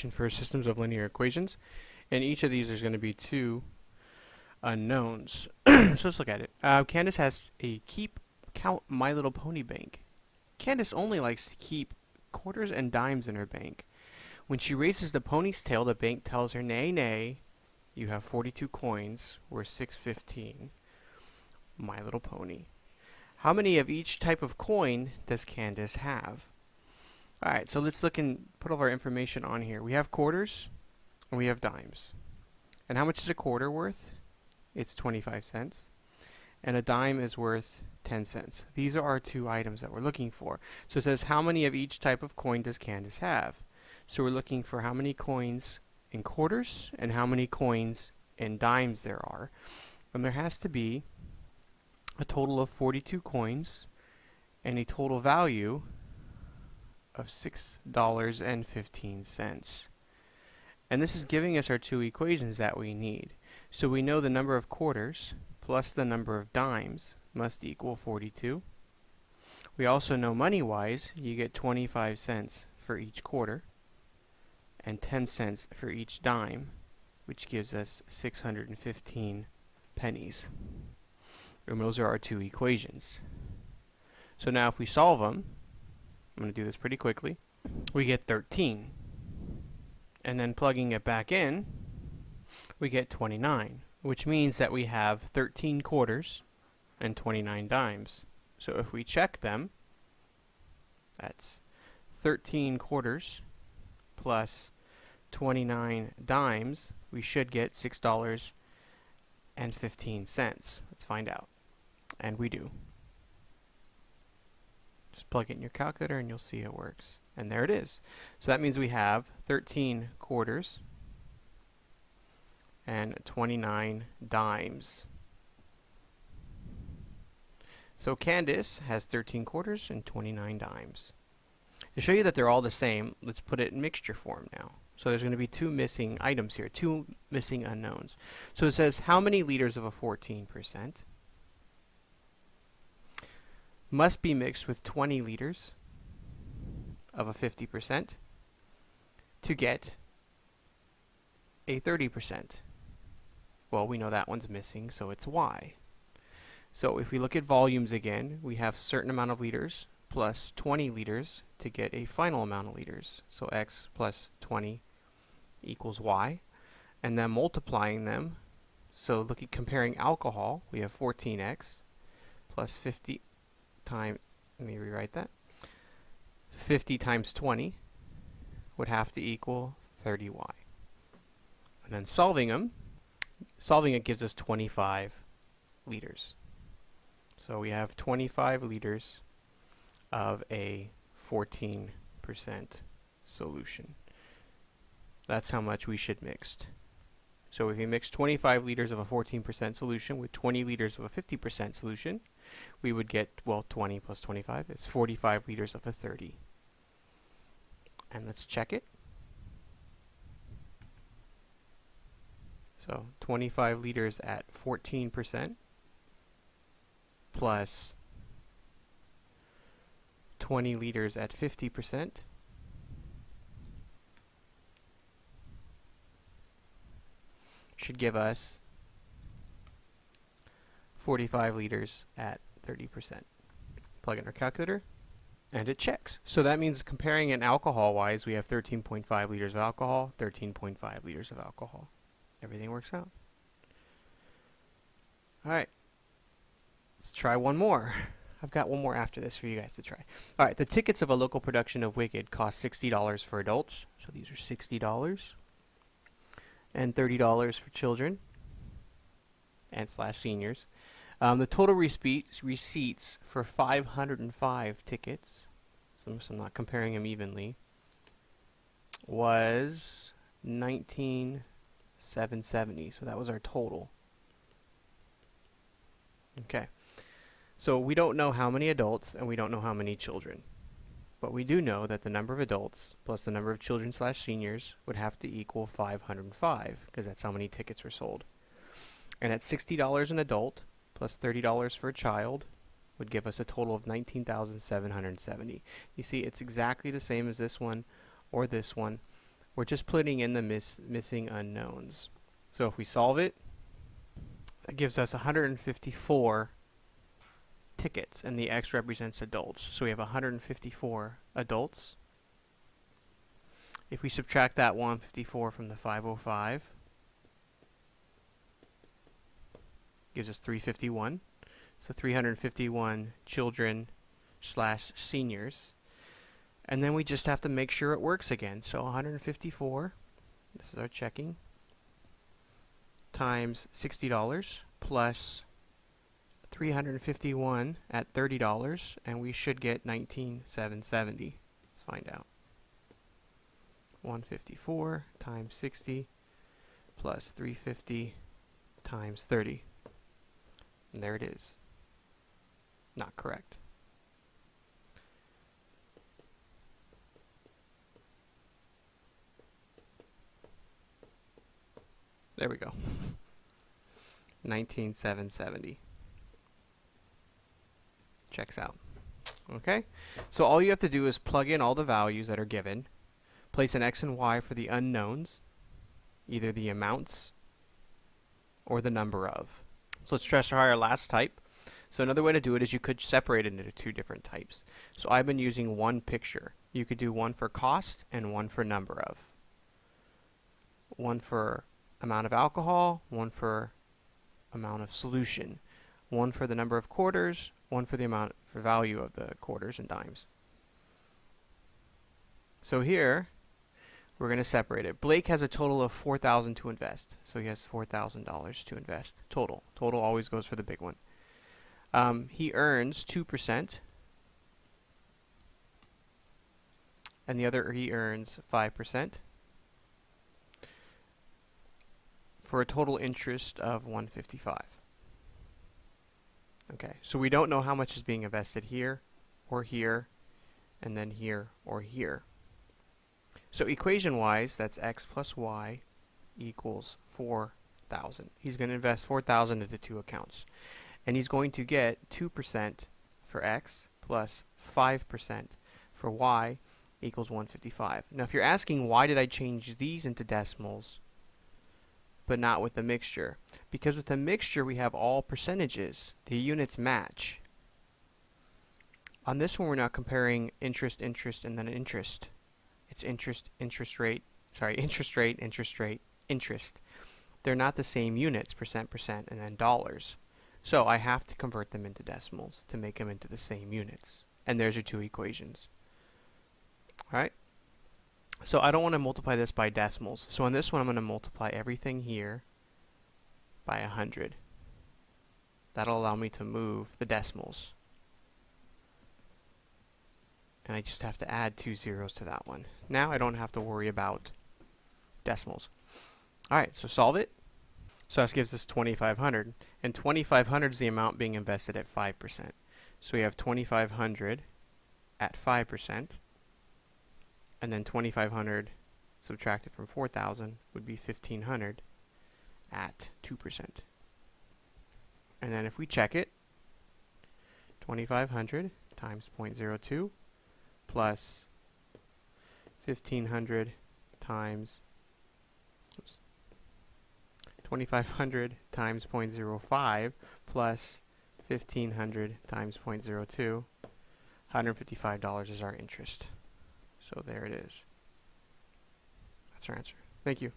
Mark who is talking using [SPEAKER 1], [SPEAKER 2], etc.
[SPEAKER 1] section for systems of linear equations. In each of these, there's going to be two unknowns. So let's look at it. Candace has a keep count My Little Pony bank. Candace only likes to keep quarters and dimes in her bank. When she raises the pony's tail, the bank tells her, nay, nay, you have 42 coins worth 615. My Little Pony. How many of each type of coin does Candace have? Alright, so let's look and put all of our information on here. We have quarters and we have dimes. And how much is a quarter worth? It's 25 cents. And a dime is worth 10 cents. These are our two items that we're looking for. So it says, how many of each type of coin does Candace have? So we're looking for how many coins in quarters and how many coins in dimes there are. And there has to be a total of 42 coins and a total value of $6.15. And this is giving us our two equations that we need. So we know the number of quarters plus the number of dimes must equal 42. We also know money-wise, you get 25 cents for each quarter and 10 cents for each dime, which gives us 615 pennies. And those are our two equations. So now if we solve them, I'm going to do this pretty quickly, we get 13. And then plugging it back in, we get 29, which means that we have 13 quarters and 29 dimes. So if we check them, that's 13 quarters plus 29 dimes, we should get $6.15. Let's find out. And we do. Just plug it in your calculator and you'll see it works. And there it is. So that means we have 13 quarters and 29 dimes. So Candace has 13 quarters and 29 dimes. To show you that they're all the same, let's put it in mixture form now. So there's going to be two missing items here, two missing unknowns. So it says, how many liters of a 14% must be mixed with 20 liters of a 50% to get a 30%? Well, we know that one's missing, so it's Y. So if we look at volumes again, we have a certain amount of liters plus 20 liters to get a final amount of liters. So X plus 20 equals Y. And then multiplying them, so looking comparing alcohol, we have 14X plus 50 times, let me rewrite that, 50 times 20 would have to equal 30Y. And then solving it gives us 25 liters. So we have 25 liters of a 14% solution. That's how much we should mix. So if we mix 25 liters of a 14% solution with 20 liters of a 50% solution, we would get, well, 20 plus 25 is 45 liters of a 30. And let's check it. So 25 liters at 14% plus 20 liters at 50% should give us 45 liters at 30%. Plug in our calculator and it checks. So that means comparing it alcohol-wise, we have 13.5 liters of alcohol, 13.5 liters of alcohol. Everything works out. Alright, let's try one more. I've got one more after this for you guys to try. Alright, the tickets of a local production of Wicked cost $60 for adults. So these are $60. And $30 for children and / seniors. The total receipts for 505 tickets, so I'm not comparing them evenly, was $19,770. So that was our total. Okay. So we don't know how many adults and we don't know how many children. But we do know that the number of adults plus the number of children / seniors would have to equal 505 because that's how many tickets were sold. And at $60 an adult plus $30 for a child would give us a total of $19,770. You see, it's exactly the same as this one or this one. We're just putting in the missing unknowns. So if we solve it, that gives us 154 tickets, and the X represents adults. So we have 154 adults. If we subtract that 154 from the 505, gives us 351. So 351 children / seniors. And then we just have to make sure it works again. So 154, this is our checking, times $60 plus 351 at $30, and we should get 19,770. Let's find out. 154 times 60 plus 350 times 30. And there it is. Not correct. There we go. 19,770. Checks out. Okay? So all you have to do is plug in all the values that are given, place an X and Y for the unknowns, either the amounts or the number of. So let's try our last type. So another way to do it is you could separate it into two different types. So I've been using one picture. You could do one for cost and one for number of. One for amount of alcohol, one for amount of solution, one for the number of quarters, one for the amount for value of the quarters and dimes. So here we're going to separate it. Blake has a total of $4,000 to invest. So he has $4,000 to invest total. Total always goes for the big one. He earns 2%, and the other he earns 5%, for a total interest of $155. Okay, so we don't know how much is being invested here, or here, and then here, or here. So equation-wise, that's x plus y equals 4,000. He's going to invest 4,000 into two accounts. And he's going to get 2% for x plus 5% for y equals 155. Now if you're asking why did I change these into decimals but not with the mixture? Because with the mixture we have all percentages. The units match. On this one we're not comparing interest, and then interest. It's interest, interest rate, interest. They're not the same units, percent, and then dollars. So I have to convert them into decimals to make them into the same units. And there's your two equations. Alright? So I don't want to multiply this by decimals. So on this one I'm going to multiply everything here by 100. That'll allow me to move the decimals. And I just have to add 2 zeros to that one. Now I don't have to worry about decimals. Alright, so solve it. So this gives us 2,500, and 2,500 is the amount being invested at 5%. So we have 2,500 at 5%, and then 2,500 subtracted from 4,000 would be 1,500 at 2%. And then if we check it, 2,500 times 0.02 plus 1,500 times 2,500 times 0.05 plus 1,500 times 0.02, $155 is our interest. So there it is. That's our answer. Thank you.